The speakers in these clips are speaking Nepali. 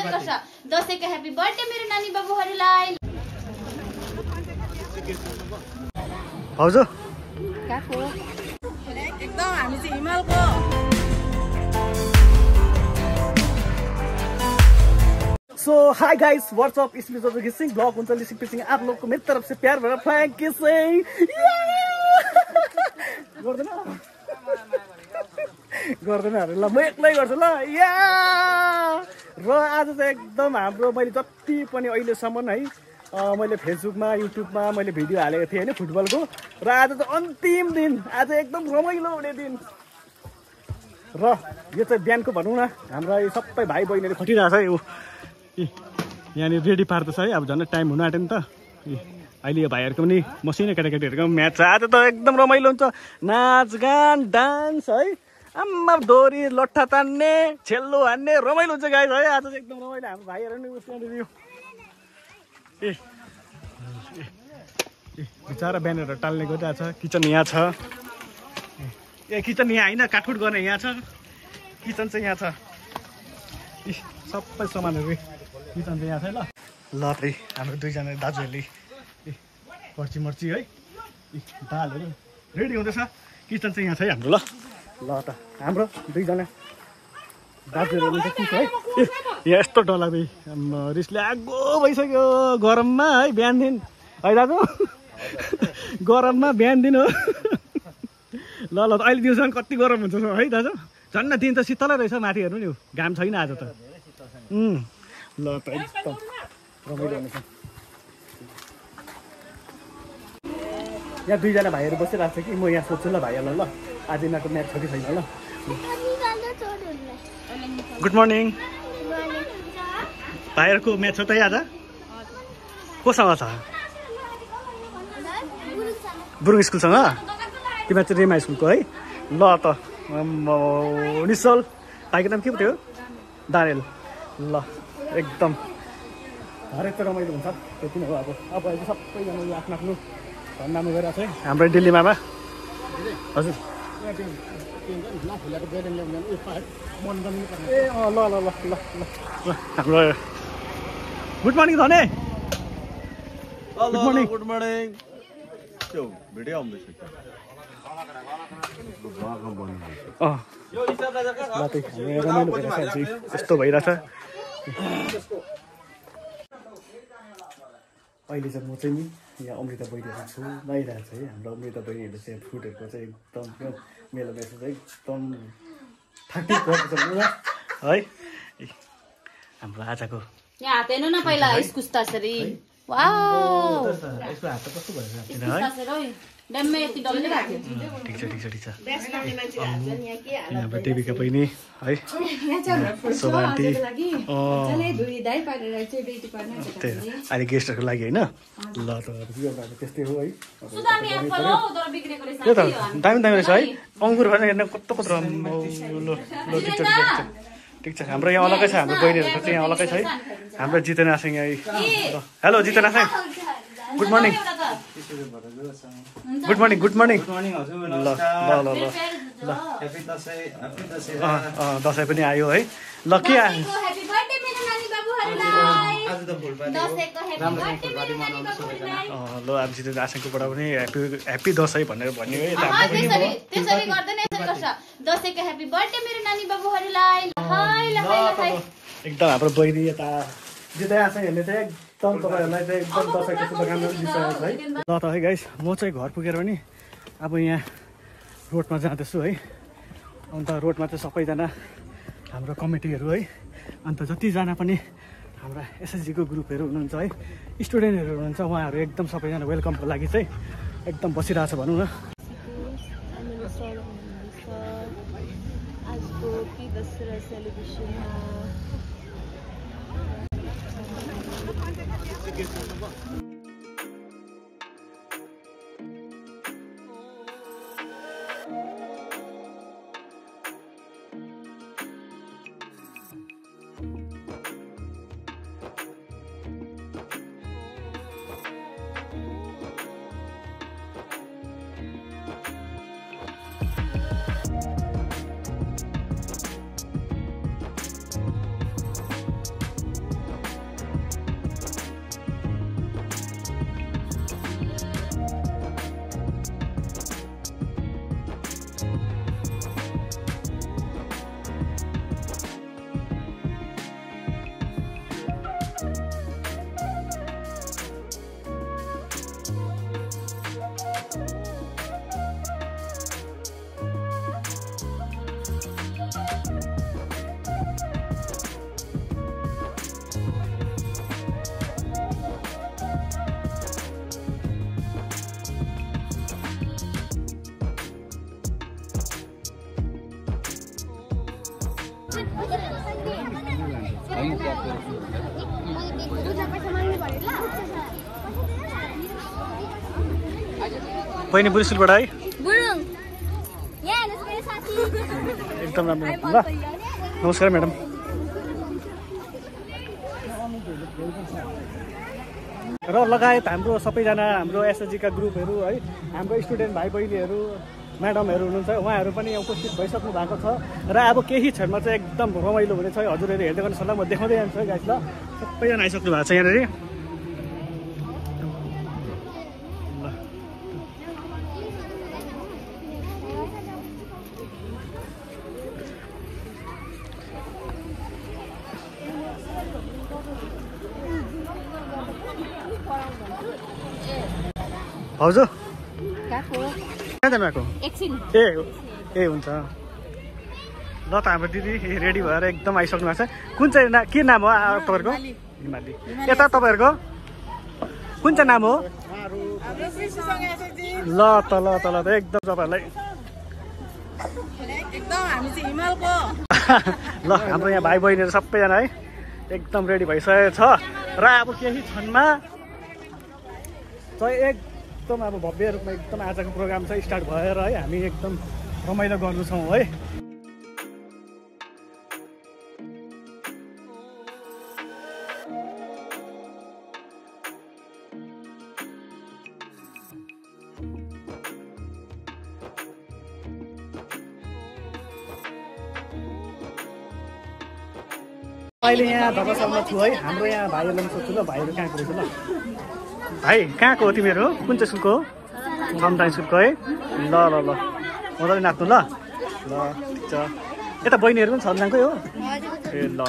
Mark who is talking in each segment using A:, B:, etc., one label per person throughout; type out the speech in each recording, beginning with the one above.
A: गर्छ। दशैंको ह्यापी बर्थडे मेरो नानी बाबुहरूलाई।
B: हजुर
A: काको
C: एकदम हामी चाहिँ हिमालको
B: सो हाई गाइस व्हाट्सअप इसमें जो किसिंग ब्लॉग हुन्छ लिसिंग पिसिंग आप लोग को मेरी तरफ से प्यार भरा फ्रैंक किसिंग गर्दैन गर्दैन अरे ल म एक्लै गर्छु ल या र आज चाहिँ एकदम हाम्रो मैले जति पनि अहिलेसम्म है मैले फेसबुकमा युट्युबमा मैले भिडियो हालेको थिएँ हैन फुटबलको र आज चाहिँ अन्तिम दिन आज एकदम रमाइलो हुने दिन र यो चाहिँ बिहानको भनौँ न हाम्रा सबै भाइ बहिनीहरू खटिरहेछ है यो यहाँनिर रेडी पार्दैछ है अब झन् टाइम हुन आँट्यो नि त अहिले यो भाइहरूको पनि मसिनो केटाकेटीहरूको म्याच छ आज त एकदम रमाइलो हुन्छ नाचगान डान्स है आम्मा दोरी लट्ठा तान्ने छेल्लो हान्ने रमाइलो हुन्छ गाइस है आज चाहिँ एकदम रमाइलो हाम्रो भाइहरू नि उयो ए बिचरा ब्यानरहरू टाल्ने गरिरहेको छ किचन यहाँ छ ए किचन यहाँ होइन काटकुट गर्ने यहाँ छ किचन चाहिँ यहाँ छ सबै सामानहरू किचन चाहिँ यहाँ छ ल त हाम्रो दुईजना दाजुहरूले पर्ची मर्ची है दालहरू रेडी हुँदैछ किचन चाहिँ यहाँ छ है हाम्रो ल त हाम्रो दुईजना दाजुहरू हुन्छ के छ है यहाँ यस्तो डरलाग्दै रिसले आगो भइसक्यो गरममा है बिहान दिन है दाजु गरममा बिहान दिन हो ल अहिले दिउँसम्म कति गरम हुन्छ है दाजु झन् दिन त शीतलै रहेछ माथि हेर्नु नि घाम छैन आज त ल त एकदम रमाइलो हुनेछ यहाँ दुईजना भाइहरू बसिरहेको छ कि म यहाँ सोध्छु ल भाइहरूलाई ल आज यिनीहरूको म्याच छ कि छैन ल गुड मर्निङ भाइहरूको म्याच छ त आज कोसँग छ बुरुङ स्कुलसँग तिमीहरू चाहिँ रेमा स्कुलको है ल त निश्चल भाइको नाम के पो थियो दारेल ल एकदम हरेक त रमाइलो हुन्छ त्यति नै हो अब अहिले सबैजना आफ्नो आफ्नो धन्दामा गइरहेको छ है हाम्रो दिल्ली मामा हजुर ए ल ल ल ल ल हाम्रो गुड मर्निङ धने
D: गुड मर्निङ गुड मर्निङ त्यो भिडियो आउँदैछ
B: रमाइलो भइरहेछ यस्तो भइरहेछ अहिले चाहिँ म चाहिँ नि यहाँ अमृता बहिनीहरू छु लगाइरहेको छ है हाम्रो अमृता बहिनीहरूले चाहिँ फ्रुटहरूको चाहिँ एकदम त्यो मेलो मेसो चाहिँ एकदम थाटी गरेको छ है हाम्रो आजको
A: यहाँ हात हेर्नु न पहिला इस्कुस तसरी वाउ
B: यसको हात कस्तो भइरहेको
A: इस्कुस तसरी है डम्मे यति डल्ले भएको
B: ठिक छ हाम्रो देविका बहिनी है शोभा आन्टी अहिले गेस्टहरूको लागि होइन ल त त्यस्तै हो है त्यो त दामी दामी रहेछ है अङ्गुर भएर हेर्न कस्तो कत्रो ठिक छ हाम्रो यहाँ अलग्गै छ हाम्रो बहिनीहरूको चाहिँ यहाँ अलग्गै छ है हाम्रो जितेन आसिङ यहाँ हेलो जितेन आसिङ good morning good morning good morning ल ल ल ल ल दसैँ पनि आयो है ल के ल अब जितेन आसिङकोबाट पनि ह्याप्पी दसैँ भनेर भन्यो है
A: त्यसरी गर्दैन यसरी गर्छ दसैँको ह्यापी बर्थडे मेरो नानी बाबुहरूलाई
B: एकदम हाम्रो बहिनी यता जिते आशैहरूले चाहिँ एकदम तपाईँहरूलाई चाहिँ एकदम दसैँको शुभकामना दिइसकेको छ है ल त है गाइस म चाहिँ घर पुगेर पनि अब यहाँ रोडमा जाँदैछु है अन्त रोडमा चाहिँ सबैजना हाम्रो कमिटीहरू है अन्त जतिजना पनि हाम्रा एसएसजीको ग्रुपहरू हुनुहुन्छ है स्टुडेन्टहरू हुनुहुन्छ उहाँहरू एकदम सबैजना वेलकमको लागि चाहिँ एकदम बसिरहेछ भनौँ न
C: आजको की दसरा सेलिब्रेसनमा
B: बहिनी बुढीस्कुलबाट है
A: बुढुङ यहाँ हेर्नुहोस् मेरो साथी
B: एकदम राम्रो ल नमस्कार म्याडम र लगायत हाम्रो सबैजना हाम्रो एसएचजीका ग्रुपहरू है हाम्रो स्टुडेन्ट भाइ बहिनीहरू म्याडमहरू हुनुहुन्छ उहाँहरू पनि उपस्थित भइसक्नु भएको छ र अब केही क्षणमा चाहिँ एकदम रमाइलो हुनेछ है हजुरहरू हेर्दै गर्नुहोस् होला म देखाउँदै जान्छु है गाइस ल सबैजना आइसक्नु भएको छ यहाँनिर भाउजू कहाँ जानुभएको ए हुन्छ ल त हाम्रो दिदी रेडी भएर एकदम आइसक्नु भएको छ कुन चाहिँ के नाम हो तपाईँहरूको हिमाली यता तपाईँहरूको कुन चाहिँ नाम हो ल त एकदम तपाईँहरूलाई ल हाम्रो यहाँ भाइ बहिनीहरू सबैजना है एकदम रेडी भइसकेको छ र अब केही क्षणमा चाहिँ एकदम अब भव्य रूपमा एकदम आजको प्रोग्राम चाहिँ स्टार्ट भएर है हामी एकदम रमाइलो गर्छौँ है अहिले यहाँ धर्मशालामा छु है हाम्रो यहाँ भाइहरूलाई सोध्छु ल भाइहरू कहाँको रहेछ ल भाइ कहाँको हो तिमीहरू कुन चाहिँ स्कुलको हो समटाइम स्कुलको है ल मजाले नाच्नु ल ठिक छ यता बहिनीहरू पनि छन्जाङकै हो ए ल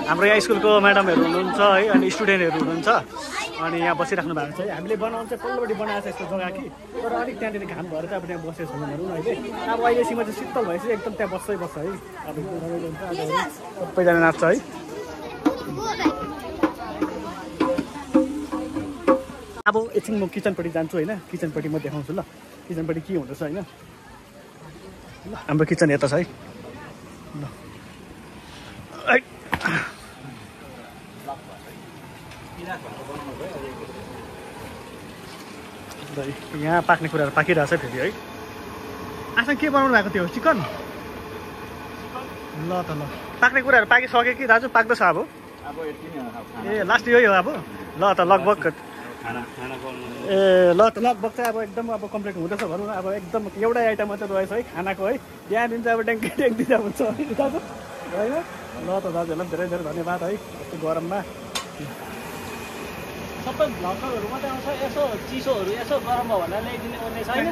B: हाम्रो यहाँ स्कुलको म्याडमहरू हुनुहुन्छ है अनि स्टुडेन्टहरू हुनुहुन्छ अनि यहाँ बसिराख्नु भएको छ है हामीले बनाउनु चाहिँ पल्लोपट्टि बनाएको छ यस्तो जग्गा कि तर अलिक त्यहाँनिर घाम भएर चाहिँ अब त्यहाँ बसेको छौँ भनौँ अहिले अब अहिलेसम्म चाहिँ शीतल भएपछि एकदम त्यहाँ बस्छ है अब सबैजना नाच्छ है अब एकछिन म किचनपट्टि जान्छु होइन किचनपट्टि म देखाउँछु ल किचनपट्टि के हुँदैछ होइन ल हाम्रो किचन यता छ है ल यहाँ पाक्ने कुराहरू पाकिरहेछ फेरि है आजमा के बनाउनु भएको थियो चिकन ल पाक्ने कुराहरू पाकिसक्यो कि दाजु पाक्दैछ अब ए लास्ट यही हो अब ल त लगभग ए ल त लगभग चाहिँ अब एकदम अब कम्प्लिट हुँदैछ भनौँ अब एकदम एउटै आइटम मात्रै रहेछ है खानाको है त्यहाँदेखि चाहिँ अब ट्याङ्की दिँदा हुन्छ है दाजु होइन ल त दाजुहरूलाई धेरै धेरै धन्यवाद है यस्तो गरममा सबै भ्लगरहरू मात्रै आउँछ यसो चिसोहरू यसो गरममा भनेर ल्याइदिने ओर्ने छैन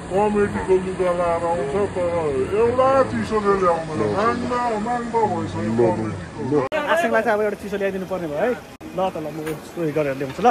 E: कमेडीको लुगा लाएर आउँछ तर एउटा चिसोले ल्याउँदैन महँगो भइसक्यो
B: आसिङलाई चाहिँ अब एउटा चिसो ल्याइदिनु पर्ने भयो है ल त ल म उयो गरेर ल्याउँछु ल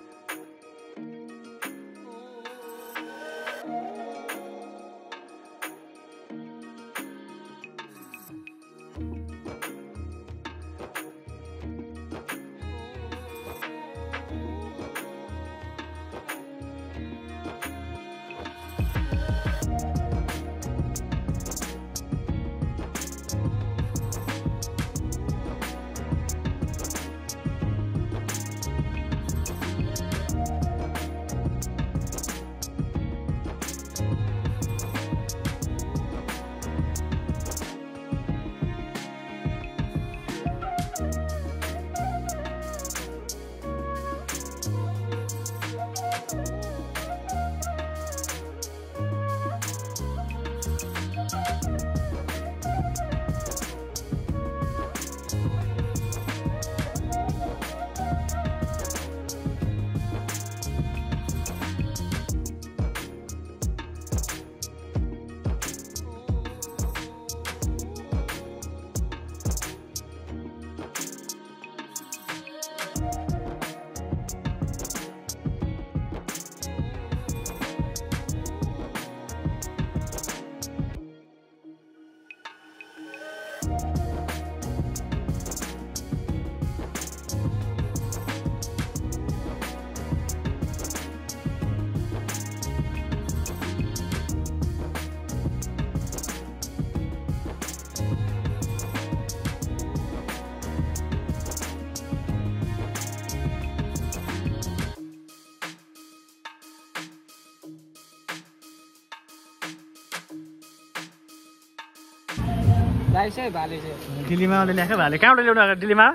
B: दिल्लीमा उसले ल्याएको भाले कहाँबाट ल्याउनु आएको दिल्लीमा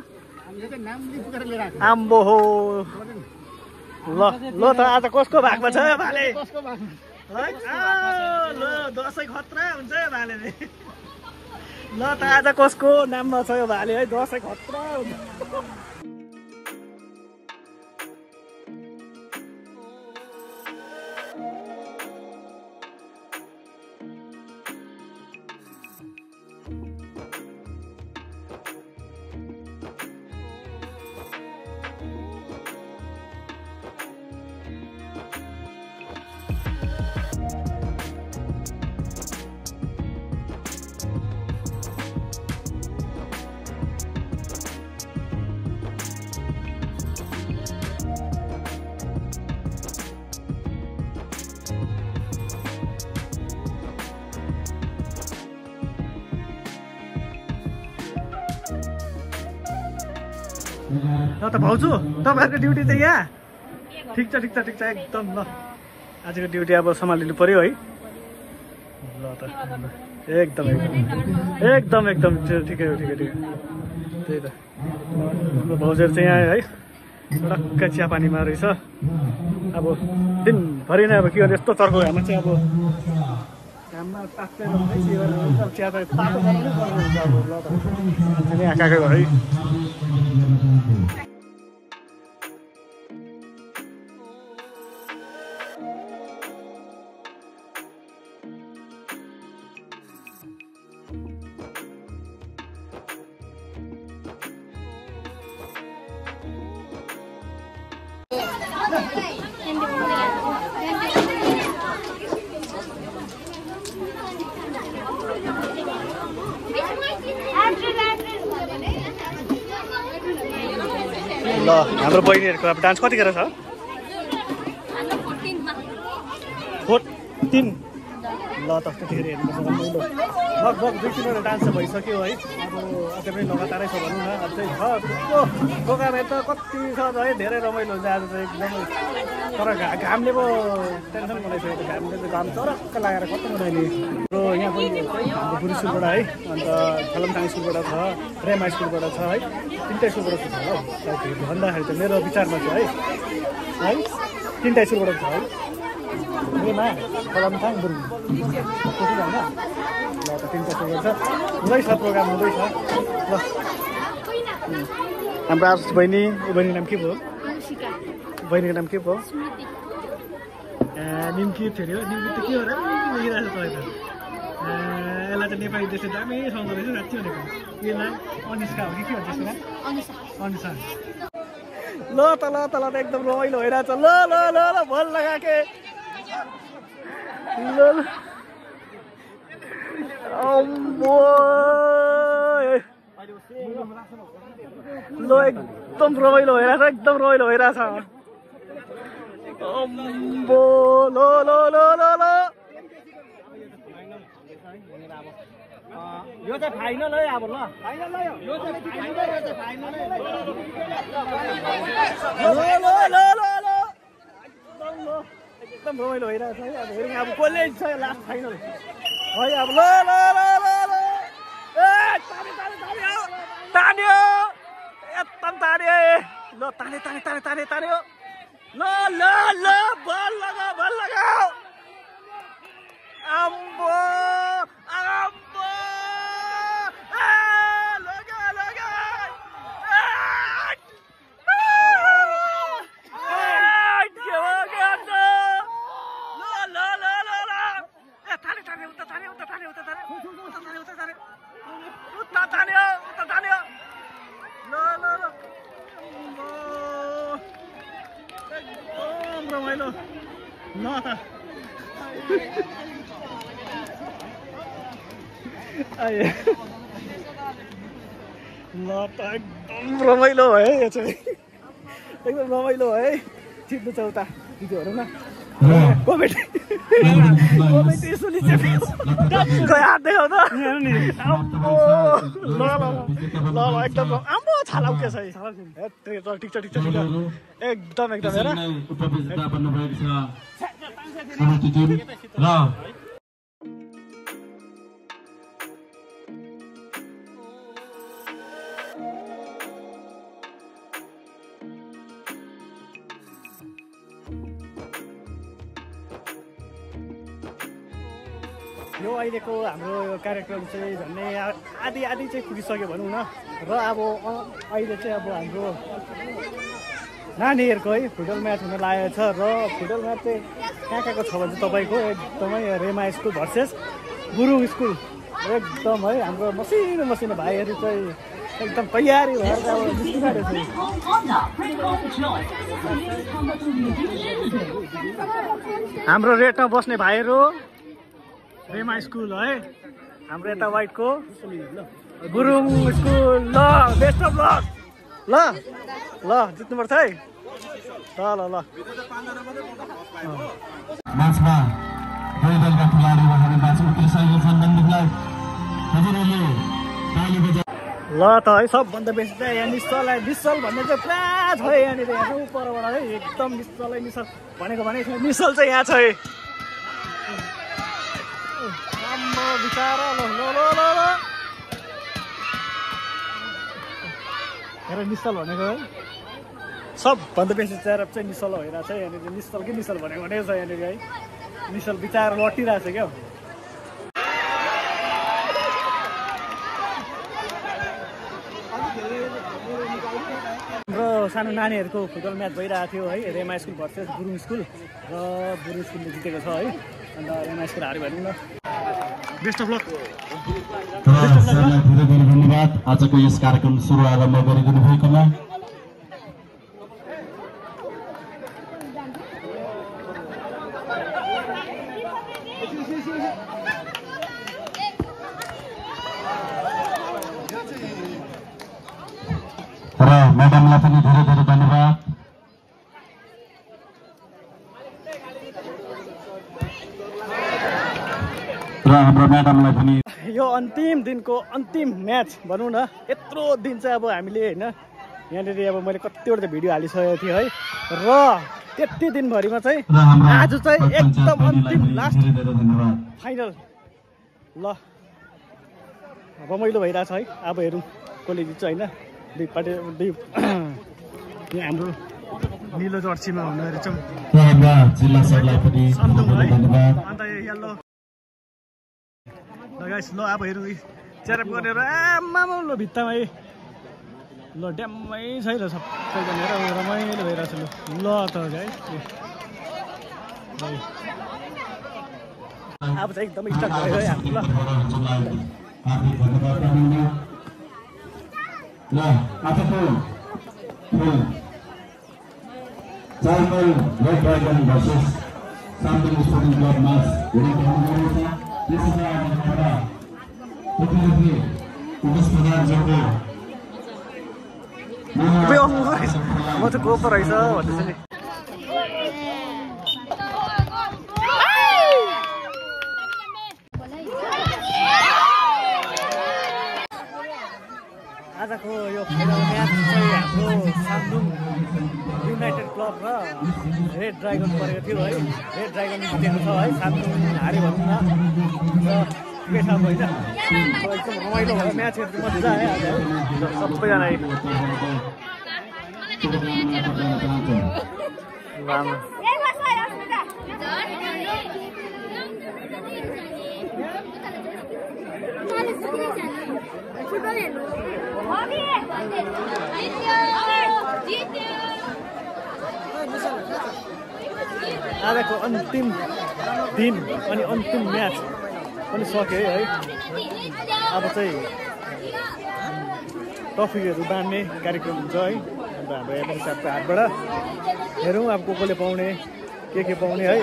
B: आम्बो हो ल ल त आज कसको भागमा छ भाले ल दसैँ खतरा हुन्छ भाले ल त आज कसको नाममा छ यो भाले है दसैँ खतरा हुन्छ ल त भाउजू तपाईँहरूको ड्युटी चाहिँ यहाँ ठिक छ एकदम ल आजको ड्युटी अब सम्हालिनु पर्यो है ल त एकदम ठिकै हो त्यही त हाम्रो भाउजूहरू चाहिँ यहाँ है टक्क चिया पानीमा रहेछ अब दिनभरि नै अब के गर्नु यस्तो चर्को घाममा चाहिँ अब घाममा ताप्दै चिया त तातो गर्नुहुन्छ अब ल त मान्छे यहाँ गएको है ल हाम्रो बहिनीहरूको अब डान्स कतिखेर छ 14 ल त त्यतिखेर हेर्नुपर्छ लगभग 2-3वटा डान्स त भइसक्यो है अब अझै पनि लगातारै छ भनौँ न अझै छ प्रोग्राम त कति छ है धेरै रमाइलो हुन्छ आज चाहिँ एकदमै तर घामले पो टेन्सन बनाइसकेको घामले त घाम चरक्क लागेर खत्तम बनाइने र यहाँ पनि हाम्रो गुरु स्कुलबाट है अन्त फलमटाङ स्कुलबाट छ रेमा स्कुलबाट छ है तिनवटा स्कुलबाट छ हो भन्दाखेरि चाहिँ मेरो विचारमा चाहिँ है तिनवटा स्कुलबाट छ है रेमा फलमटाङ गुरु त्यति होइन ल त तिनवटा स्कुलबाट छ हुँदैछ प्रोग्राम हुँदैछ ल हाम्रो आर्स बहिनी बहिनीको नाम के भयो बहिनीको नाम के भयो निम्की थियो निम्की त के हो र लेखिरहेको छ तपाईँ त यसलाई त नेपाली देश दामी सुहाउँदो रहेछ साँच्चै भनेको यसलाई अनिस्का हो कि के भन्छ यसको नाम अनिसा ल त एकदम रमाइलो भइरहेछ ल भल लगाके ल ल एकदम रमाइलो भइरहेछ अम्बो ल यो चाहिँ फाइनल है अब ल फाइनल यो चाहिँ फाइनल एकदम रमाइलो भइरहेछ है अब हेरौँ अब कसले छ लास्ट फाइनल है अब ल तान्यो एकदम तान्यो ल तान्यो ल बल लगाऊ आम्बो रमाइलो ल त एकदम रमाइलो है यो चाहिँ एकदम रमाइलो है छिट्नु छ उता दिदी हेरौँ न कमेटी हात देखाउ त ल एकदम आम्बो छाला उकेछ है ठिक छ एकदम हेर यो अहिलेको हाम्रो कार्यक्रम चाहिँ झन्डै आधी चाहिँ पुगिसक्यो भनौँ न। र अब अहिले चाहिँ अब हाम्रो नानीहरूको है फुटबल म्याच हुन लागेको छ। र फुटबल म्याच चाहिँ कहाँको छ भने तपाईँको एकदमै रेमा स्कुल भर्सेस गुरुङ स्कुल। एकदम है हाम्रो मसिनो भाइहरू चाहिँ एकदम तयारी भएर अब निस्किरहेको छ। हाम्रो रेडमा बस्ने भाइहरू रेमा स्कुल है, हाम्रो यता वाइटको गुरुङ स्कुल। ल बेस्ट अफ लक। ल जित्नुपर्छ है। ल
F: म्याचमा दुई दलका खेलाडीहरू म्याच उत्रिसकेका छन्। बन्दुकलाई हजुरहरूले ताली बजा।
B: ल त है सबभन्दा बेसी चाहिँ यहाँ निश्चल भन्ने चाहिँ पुरा छ यहाँनिर। यहाँ उपरबाट है एकदम निश्चल भनेको निश्चल चाहिँ यहाँ छ है। राम्रो बिचारा। ल हेर निश्चल भनेको है सबभन्दा बेसी चेहरा चाहिँ निश्चल भइरहेको छ यहाँनिर। निश्चल भनेको छ यहाँनिर है। निश्चल बिचारा लटिरहेको छ क्या। हाम्रो सानो नानीहरूको फुटबल म्याच भइरहेको थियो है, रेमा स्कुल भर्सेस गुरुङ स्कुल। र गुरुङ स्कुलले जितेको छ है। अन्त रेमा स्कुल हार्यो भनौँ न। Best of lock.
F: धेरै धन्यवाद आजको यस कार्यक्रम सुरु आरम्भ गरिदिनु भएकोमा। र म्याडमलाई पनि धेरै धन्यवाद। र हाम्रो म्याडमलाई पनि
B: यो अन्तिम दिनको अन्तिम म्याच भनौँ न। यत्रो दिन चाहिँ अब हामीले होइन यहाँनिर अब मैले कतिवटा भिडियो हालिसकेको थिएँ है। र त्यति दिनभरिमा चाहिँ आज चाहिँ एकदम अन्तिम लास्ट फाइनल। ल रमाइलो भइरहेछ है। अब हेरौँ कसले जित्छ होइन। दुई हाम्रो निलो जर्सीमा हुनु रहेछौँ
F: जिल्ला सरलाई पनि धन्यवाद।
B: अन्त यल्लो गाइस। ल अब हेरौँ च्यारप गरेर आमामा ल भित्तामा है। ल ड्याम्मै छैन सबैजना हेर रमाइलो भइरहेछ। ल त गाइस अब चाहिँ एकदमै स्टार्ट भयो है हाम्रो।
F: ल आजको चाइमल रेड ड्रागन भर्सेस सामदुङ स्पोर्टिङ क्लब म्याच हेरेको हुनुहुन्छ। त्यसैले हाम्रा प्रतिनिधि उमेश प्रधानज्यूको
B: म चाहिँ गोपर रहेछ भन्दैछ नि। आजको यो फाइनल म्याच चाहिँ हाम्रो सामदुङ युनाइटेड क्लब र रेड ड्रागन परेको थियो है। रेड ड्रागन जितेको छ है। सामदुङ हार्यो भनौँ न। र के छ होइन एकदम रमाइलो भयो म्याच हेर्नु मजा आयो आज सबैजना। आजको अन्तिम दिन अनि अन्तिम म्याच पनि सक्यो है। अब चाहिँ ट्रफीहरू बाँड्ने कार्यक्रम हुन्छ है। अन्त हाम्रो एमएल साहबको हातबाट हेरौँ अब कसले पाउने के पाउने है।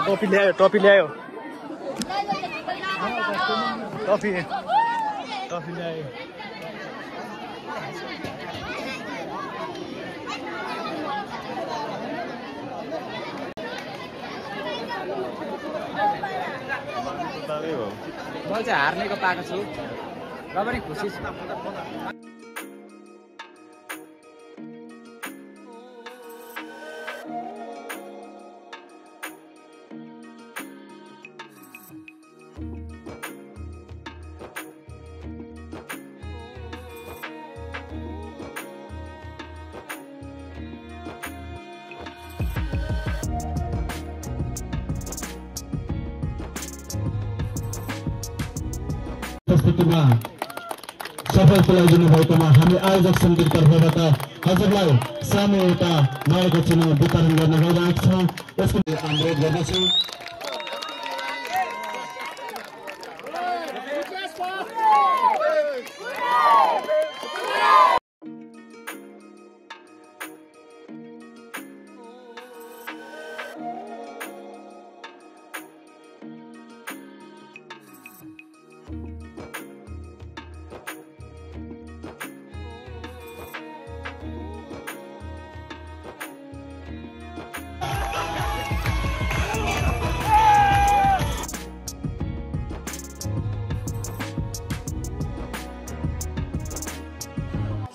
B: ट्रफी ल्यायो ट्रफी ल्यायो।
G: म चाहिँ हार्नेको पाएको छु र पनि खुसी छु।
F: प्रवृत्तिमा सफल तुल्याइदिनु भएकोमा हामी आयोजक समितिको तर्फबाट हजुरलाई सानो एउटा नयाँको चिन्ह वितरण गर्न गइरहेको छौँ। यसको अनुरोध गर्दछु।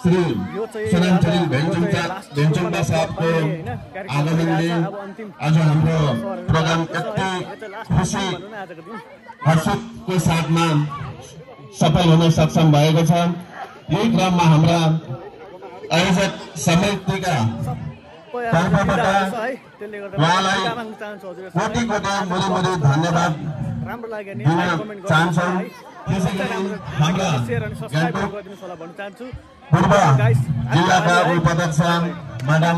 F: श्री सनामचरी भेन्चुङपा साहबको आगमनले आज हाम्रो प्रोग्राम यति खुसी हर्षोत्सवको साथमा सफल हुन सक्षम भएको छ। यही क्रममा हाम्रा आयोजक समितिका तर्फबाट उहाँलाई कोटि कोटि मुरी धन्यवाद दिन चाहन्छौँ। त्यसैगरी हाम्रा गान्तोक पूर्व जिल्लाका उपाध्यक्ष म्याडम